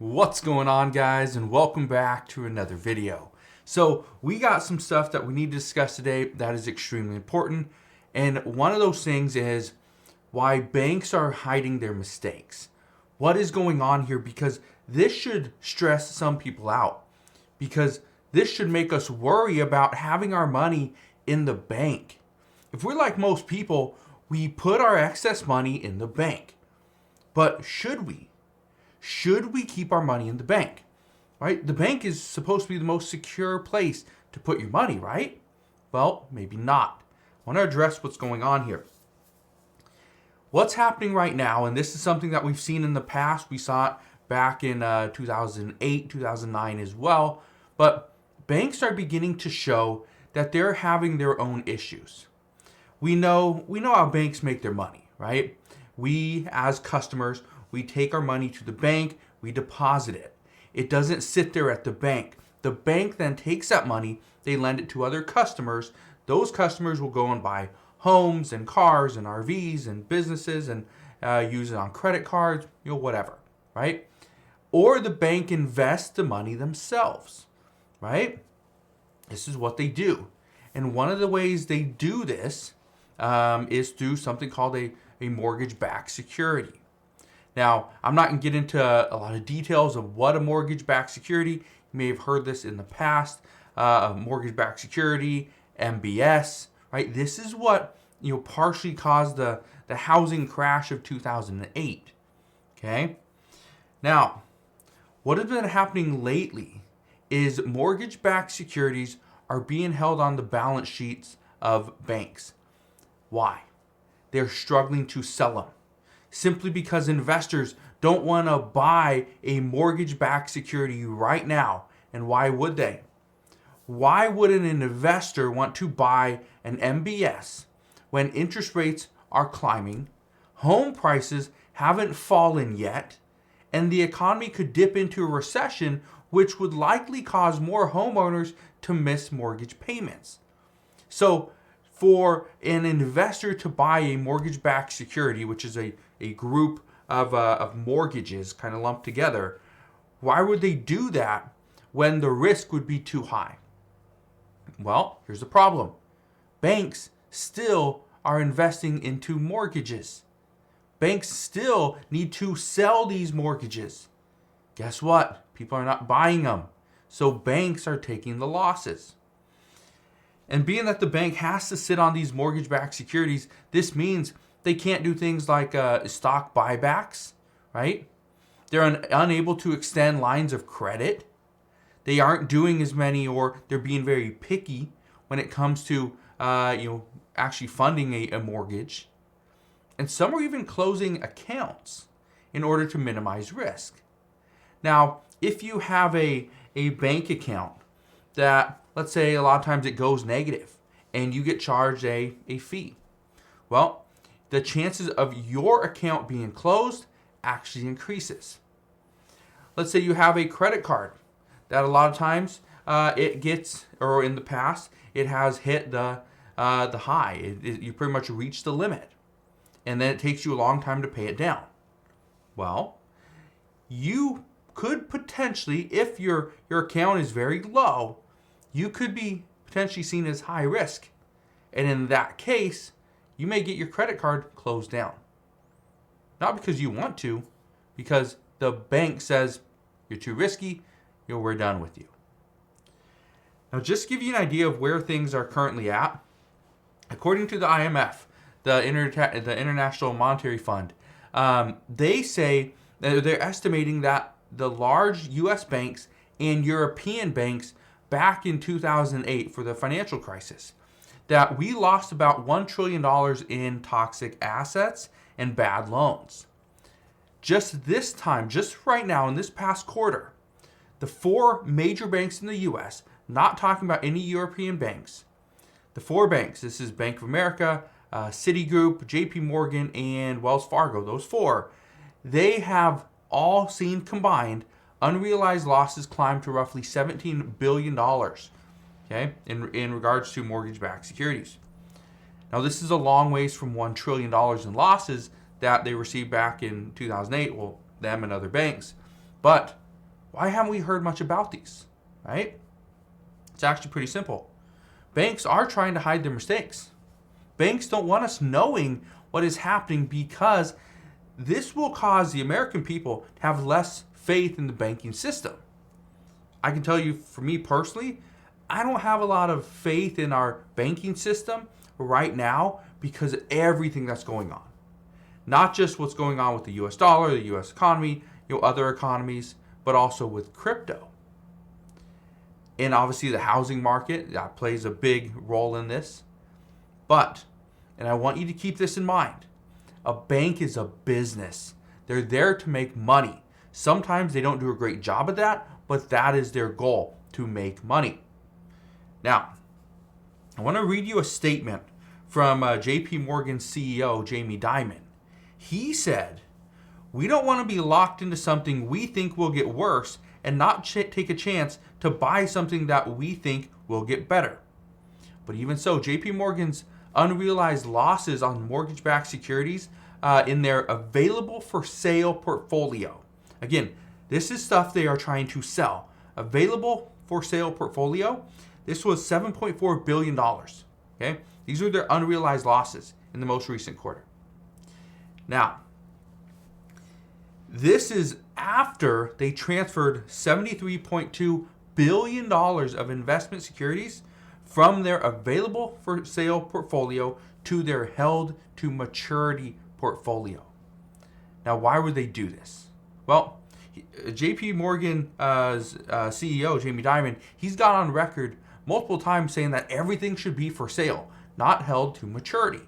What's going on, guys, and welcome back to another video. So we got some stuff that we need to discuss today that is extremely important, and one of those things is why banks are hiding their mistakes. What is going on here? Because this should stress some people out, because this should make us worry about having our money in the bank. If we're like most people, we put our excess money in the bank. But should we? Should we keep our money in the bank? Right? The bank is supposed to be the most secure place to put your money, right? Well, maybe not. I want to address what's going on here. What's happening right now, and this is something that we've seen in the past, we saw it back in 2008, 2009 as well, but banks are beginning to show that they're having their own issues. We know how banks make their money, right? We, as customers, we take our money to the bank, we deposit it. It doesn't sit there at the bank. The bank then takes that money, they lend it to other customers. Those customers will go and buy homes and cars and RVs and businesses and use it on credit cards, whatever, right? Or the bank invests the money themselves, right? This is what they do. And one of the ways they do this is through something called a mortgage-backed security. Now, I'm not going to get into a lot of details of what a mortgage-backed security. You may have heard this in the past. A mortgage-backed security, MBS, right? This is what partially caused the housing crash of 2008. Okay. Now, what has been happening lately is mortgage-backed securities are being held on the balance sheets of banks. Why? They're struggling to sell them. Simply because investors don't want to buy a mortgage-backed security right now. And why would they? Why would an investor want to buy an MBS when interest rates are climbing, home prices haven't fallen yet, and the economy could dip into a recession, which would likely cause more homeowners to miss mortgage payments? So for an investor to buy a mortgage-backed security, which is a group of mortgages kind of lumped together, why would they do that when the risk would be too high? Well, here's the problem. Banks still are investing into mortgages. Banks still need to sell these mortgages. Guess what? People are not buying them. So banks are taking the losses. And being that the bank has to sit on these mortgage-backed securities, this means they can't do things like stock buybacks, right? They're unable to extend lines of credit. They aren't doing as many, or they're being very picky when it comes to actually funding a mortgage. And some are even closing accounts in order to minimize risk. Now, if you have a bank account that, let's say, a lot of times it goes negative and you get charged a fee, well, the chances of your account being closed actually increases. Let's say you have a credit card that a lot of times it gets, or in the past, it has hit the high. You pretty much reach the limit. And then it takes you a long time to pay it down. Well, you could potentially, if your account is very low, you could be potentially seen as high risk. And in that case, you may get your credit card closed down. Not because you want to, because the bank says you're too risky, we're done with you. Now, just to give you an idea of where things are currently at, according to the IMF, the International Monetary Fund, they say that they're estimating that the large U.S. banks and European banks back in 2008 for the financial crisis, that we lost about $1 trillion in toxic assets and bad loans. Just this time, just right now in this past quarter, the four major banks in the U.S., not talking about any European banks, the four banks, this is Bank of America, Citigroup, JPMorgan, and Wells Fargo, those four, they have all seen combined unrealized losses climb to roughly $17 billion. Okay, in regards to mortgage-backed securities. Now, this is a long ways from $1 trillion in losses that they received back in 2008, well, them and other banks. But Why haven't we heard much about these, right? It's actually pretty simple. Banks are trying to hide their mistakes. Banks don't want us knowing what is happening because this will cause the American people to have less faith in the banking system. I can tell you, for me personally, I don't have a lot of faith in our banking system right now because of everything that's going on. Not just what's going on with the US dollar, the US economy, other economies, but also with crypto. And obviously the housing market, that plays a big role in this. But, and I want you to keep this in mind, a bank is a business. They're there to make money. Sometimes they don't do a great job at that, but that is their goal, to make money. Now, I want to read you a statement from JPMorgan CEO Jamie Dimon. He said, "We don't want to be locked into something we think will get worse and not take a chance to buy something that we think will get better." But even so, JPMorgan's unrealized losses on mortgage-backed securities in their available for sale portfolio. Again, this is stuff they are trying to sell. Available for sale portfolio. This was $7.4 billion. Okay, these are their unrealized losses in the most recent quarter. Now, this is after they transferred $73.2 billion of investment securities from their available for sale portfolio to their held to maturity portfolio. Now, why would they do this? Well, JP Morgan's CEO, Jamie Dimon, he's got on record multiple times saying that everything should be for sale, not held to maturity.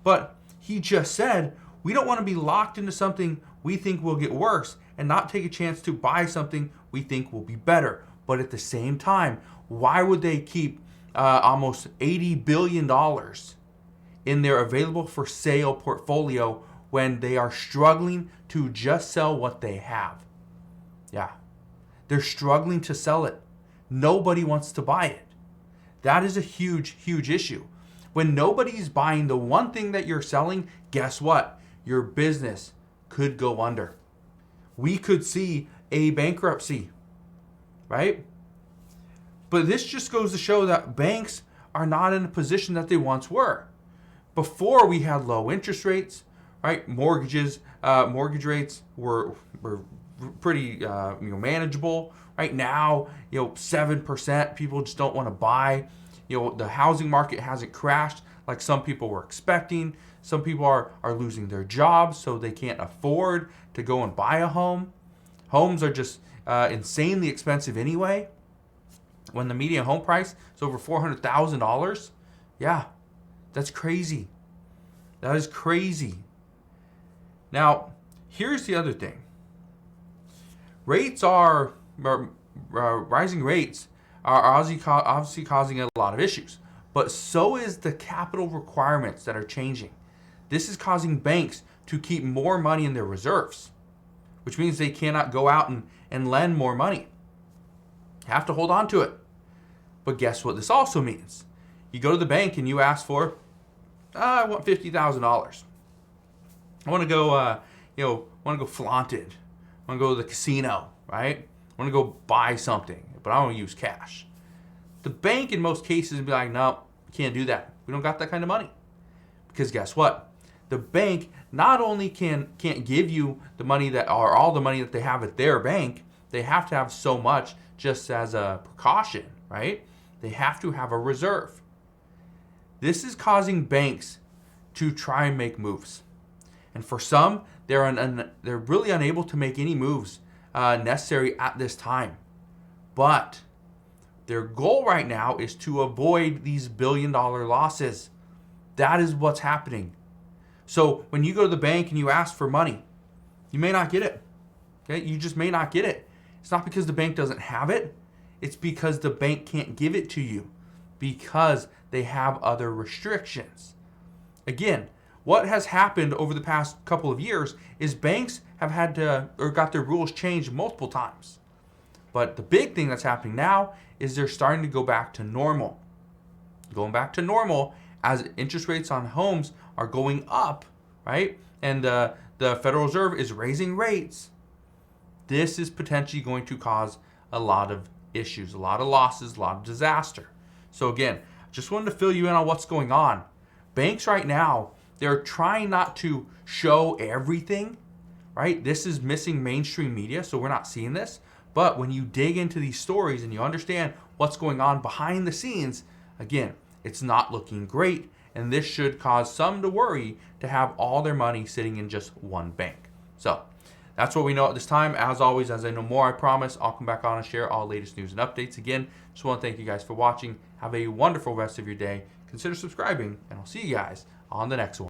But he just said, we don't want to be locked into something we think will get worse and not take a chance to buy something we think will be better. But at the same time, why would they keep almost $80 billion in their available for sale portfolio when they are struggling to just sell what they have? Yeah, they're struggling to sell it. Nobody wants to buy it. That is a huge, huge issue. When nobody's buying the one thing that you're selling, guess what? Your business could go under. We could see a bankruptcy, right? But this just goes to show that banks are not in a position that they once were. Before we had low interest rates, right? Mortgage rates were pretty manageable. Right now, 7%. People just don't want to buy. The housing market hasn't crashed like some people were expecting. Some people are losing their jobs, so they can't afford to go and buy a home. Homes are just insanely expensive anyway. When the median home price is over $400,000, yeah, that's crazy. That is crazy. Now, here's the other thing. Rising rates are obviously causing a lot of issues, but so is the capital requirements that are changing. This is causing banks to keep more money in their reserves, which means they cannot go out and lend more money. Have to hold on to it. But guess what this also means? You go to the bank and you ask for, I want $50,000. I want to go flaunt it. I want to go to the casino, right? I want to go buy something, but I don't use cash. The bank in most cases would be like, no, can't do that. We don't got that kind of money. Because guess what? The bank not only can't give you the money that, or all the money that they have at their bank, they have to have so much just as a precaution, right? They have to have a reserve. This is causing banks to try and make moves. And for some, they're really unable to make any moves necessary at this time. But their goal right now is to avoid these billion-dollar losses. That is what's happening. So when you go to the bank and you ask for money, you may not get it. Okay? You just may not get it. It's not because the bank doesn't have it. It's because the bank can't give it to you because they have other restrictions. Again, what has happened over the past couple of years is banks have had to, or got their rules changed multiple times. But the big thing that's happening now is they're starting to go back to normal. Going back to normal as interest rates on homes are going up, right? And the Federal Reserve is raising rates. this is potentially going to cause a lot of issues, a lot of losses, a lot of disaster. So again, just wanted to fill you in on what's going on. Banks right now, they're trying not to show everything, right? This is missing mainstream media, so we're not seeing this. But when you dig into these stories and you understand what's going on behind the scenes, again, it's not looking great. And this should cause some to worry to have all their money sitting in just one bank. So that's what we know at this time. As always, as I know more, I promise I'll come back on and share all latest news and updates. Again, just want to thank you guys for watching. Have a wonderful rest of your day. Consider subscribing, and I'll see you guys on the next one.